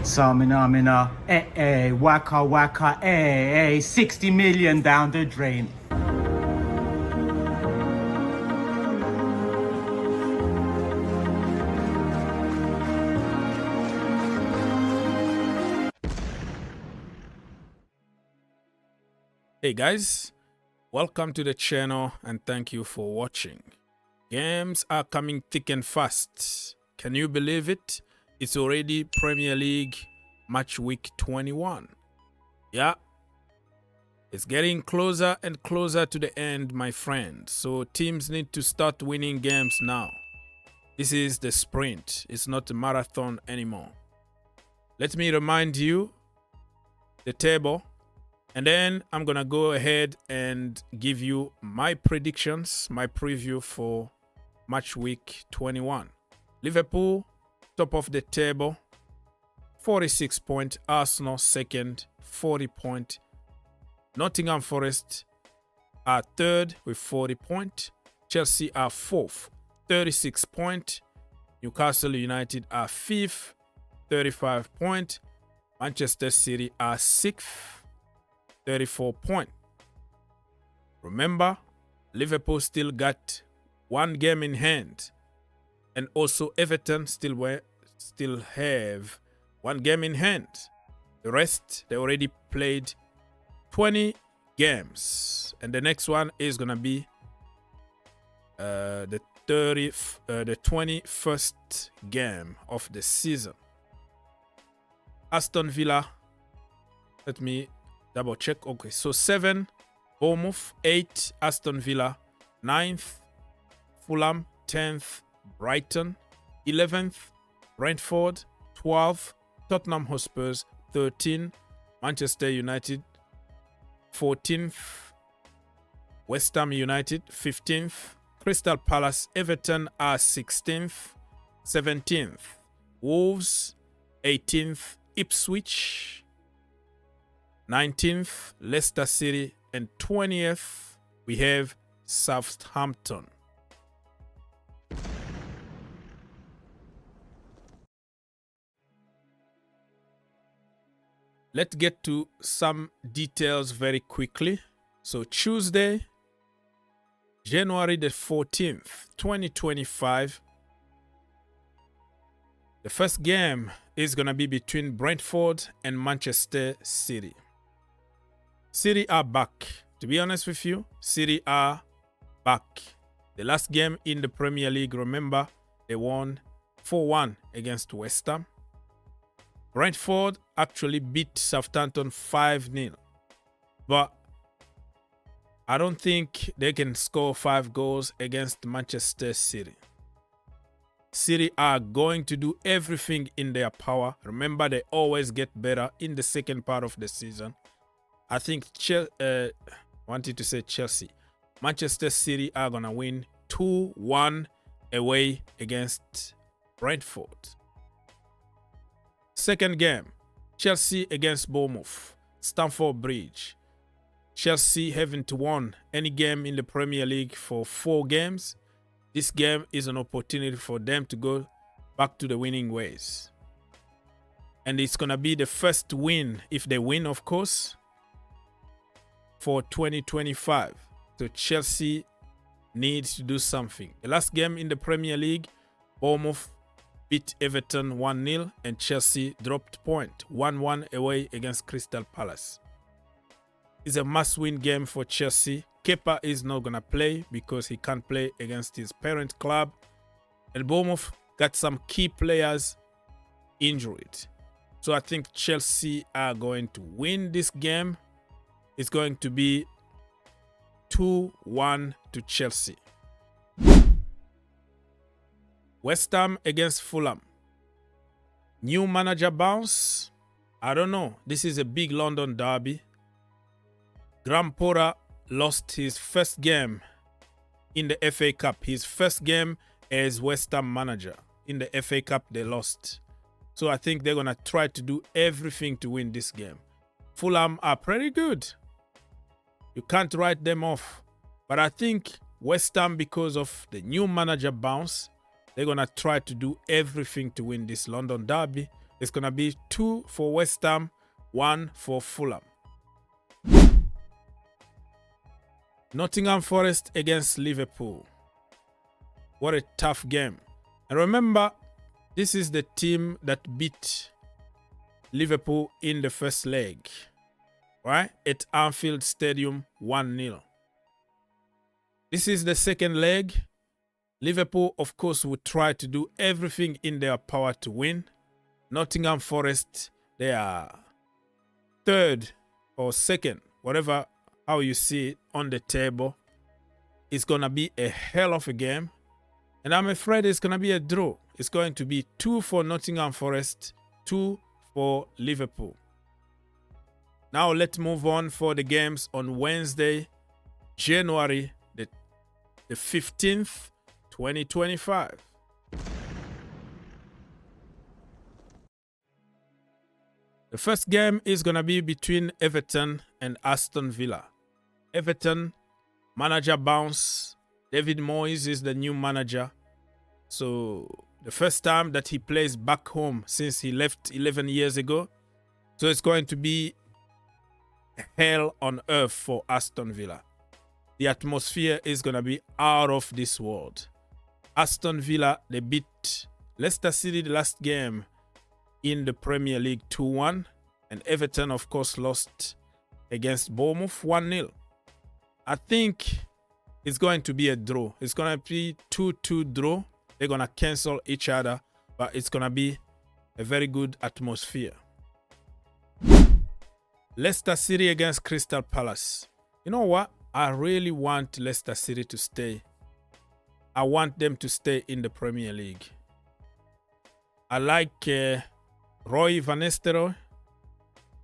Samina, waka waka, 60 million down the drain. Hey guys, welcome to the channel and thank you for watching. Games are coming thick and fast. Can you believe it? It's already Premier League match week 21. Yeah, it's getting closer and closer to the end, my friend. So teams need to start winning games now. This is the sprint. It's not a marathon anymore. Let me remind you the table. And then I'm going to go ahead and give you my predictions, my preview for match week 21. Liverpool, top of the table, 46 points. Arsenal, second, 40 points. Nottingham Forest are third with 40 points. Chelsea are fourth, 36 points. Newcastle United are fifth, 35 points. Manchester City are sixth, 34 points. Remember, Liverpool still got one game in hand, and also Everton still have one game in hand. The rest, they already played 20 games, and the next one is gonna be the 21st game of the season. Aston Villa, let me double check. Okay, so 7 Bournemouth, 8 Aston Villa, 9th Fulham, 10th Brighton, 11th Brentford, 12th Tottenham Hotspurs, 13th Manchester United, 14th West Ham United, 15th Crystal Palace. Everton are 16th, 17th Wolves, 18th Ipswich, 19th, Leicester City, and 20th, we have Southampton. Let's get to some details very quickly. So Tuesday, January the 14th, 2025, the first game is going to be between Brentford and Manchester City. City are back. To be honest with you, City are back. The last game in the Premier League, remember, they won 4-1 against West Ham. Brentford actually beat Southampton 5-0. But I don't think they can score 5 goals against Manchester City. City are going to do everything in their power. Remember, they always get better in the second part of the season. I think Chelsea. Manchester City are going to win 2-1 away against Brentford. Second game, Chelsea against Bournemouth, Stamford Bridge. Chelsea haven't won any game in the Premier League for 4 games. This game is an opportunity for them to go back to the winning ways. And it's going to be the first win, if they win, of course, for 2025. So Chelsea needs to do something. The last game in the Premier League, Bournemouth beat Everton 1-0 and Chelsea dropped point 1-1 away against Crystal Palace. It's a must-win game for Chelsea. Kepa is not going to play because he can't play against his parent club. And Bournemouth got some key players injured. So I think Chelsea are going to win this game. It's going to be 2-1 to Chelsea. West Ham against Fulham. New manager bounce? I don't know. This is a big London derby. Graham Potter lost his first game in the FA Cup. His first game as West Ham manager. In the FA Cup, they lost. So I think they're going to try to do everything to win this game. Fulham are pretty good. You can't write them off. But I think West Ham, because of the new manager bounce, they're going to try to do everything to win this London derby. It's going to be 2 for West Ham, 1 for Fulham. Nottingham Forest against Liverpool. What a tough game. And remember, this is the team that beat Liverpool in the first leg, right? At Anfield Stadium, 1-0. This is the second leg. Liverpool, of course, would try to do everything in their power to win. Nottingham Forest, they are third or second, whatever, how you see it on the table. It's going to be a hell of a game. And I'm afraid it's going to be a draw. It's going to be 2 for Nottingham Forest, 2 for Liverpool. Now let's move on for the games on Wednesday, January the 15th, 2025. The first game is going to be between Everton and Aston Villa. Everton, manager bounce. David Moyes is the new manager. So the first time that he plays back home since he left 11 years ago. So it's going to be hell on earth for Aston Villa. The atmosphere is going to be out of this world. Aston Villa, they beat Leicester City the last game in the Premier League 2-1. And Everton, of course, lost against Bournemouth 1-0. I think it's going to be a draw. It's going to be 2-2 draw. They're going to cancel each other, but it's going to be a very good atmosphere. Leicester City against Crystal Palace. You know what? I really want Leicester City to stay. I want them to stay in the Premier League. I like Roy Van Nistelrooy.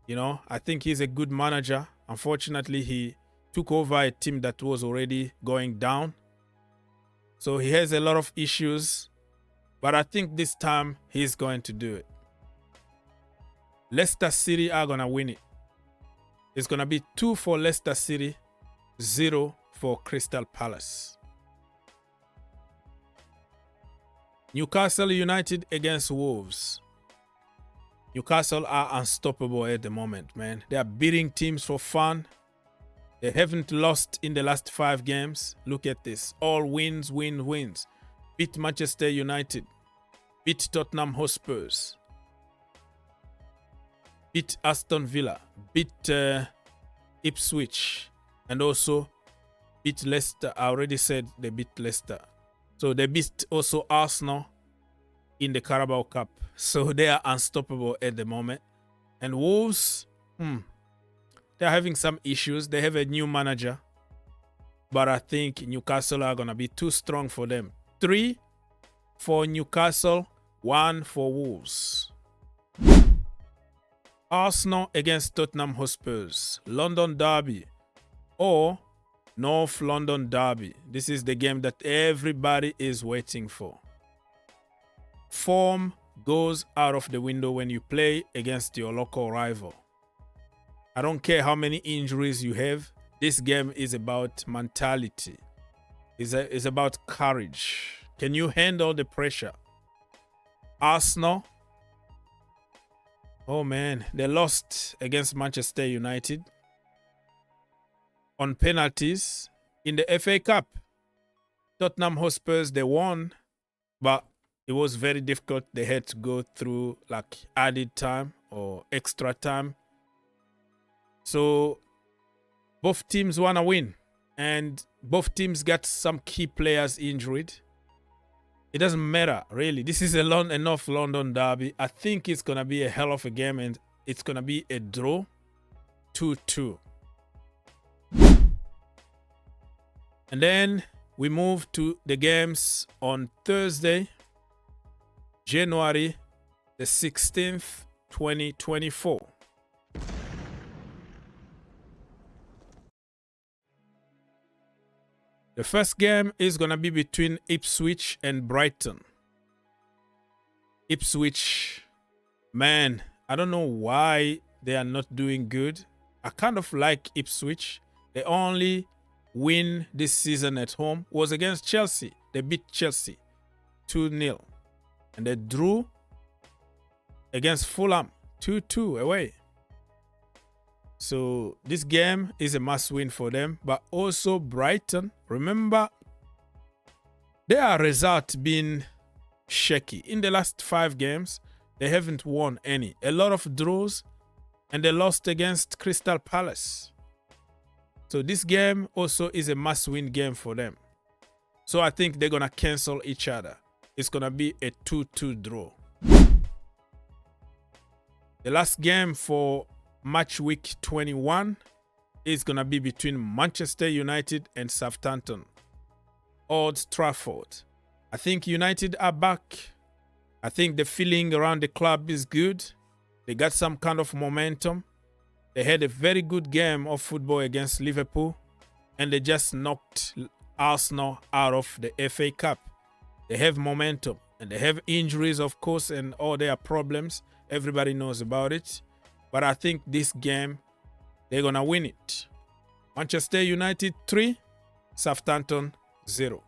You know, I think he's a good manager. Unfortunately, he took over a team that was already going down. So he has a lot of issues. But I think this time he's going to do it. Leicester City are going to win it. It's going to be 2 for Leicester City, 0 for Crystal Palace. Newcastle United against Wolves. Newcastle are unstoppable at the moment, man. They are beating teams for fun. They haven't lost in the last 5 games. Look at this. All wins, wins. Beat Manchester United. Beat Tottenham Hotspurs. Beat Aston Villa. Beat Ipswich. And also beat Leicester. I already said they beat Leicester. So they beat also Arsenal in the Carabao Cup. So they are unstoppable at the moment. And Wolves, they're having some issues. They have a new manager. But I think Newcastle are going to be too strong for them. 3 for Newcastle, 1 for Wolves. Arsenal against Tottenham Hotspurs. London Derby or North London Derby. This is the game that everybody is waiting for. Form goes out of the window when you play against your local rival. I don't care how many injuries you have. This game is about mentality. It's about courage. Can you handle the pressure? Arsenal, oh man, they lost against Manchester United on penalties in the FA Cup. Tottenham Hotspurs, they won, but it was very difficult. They had to go through like added time or extra time. So both teams want to win, and both teams got some key players injured. It doesn't matter, really. This is a North London derby. I think it's going to be a hell of a game, and it's going to be a draw, 2-2. And then we move to the games on Thursday, January the 16th, 2024. The first game is going to be between Ipswich and Brighton. Ipswich, man, I don't know why they are not doing good. I kind of like Ipswich. They only win this season at home was against Chelsea. They beat Chelsea 2-0. And they drew against Fulham, 2-2 away. So this game is a must-win for them. But also Brighton, remember, their result been shaky. In the last 5 games, they haven't won any. A lot of draws, and they lost against Crystal Palace. So this game also is a must-win game for them. So I think they're going to cancel each other. It's going to be a 2-2 draw. The last game for Matchweek 21 is going to be between Manchester United and Southampton. Old Trafford. I think United are back. I think the feeling around the club is good. They got some kind of momentum. They had a very good game of football against Liverpool, and they just knocked Arsenal out of the FA Cup. They have momentum, and they have injuries, of course, and all their problems. Everybody knows about it. But I think this game, they're going to win it. Manchester United 3, Southampton 0.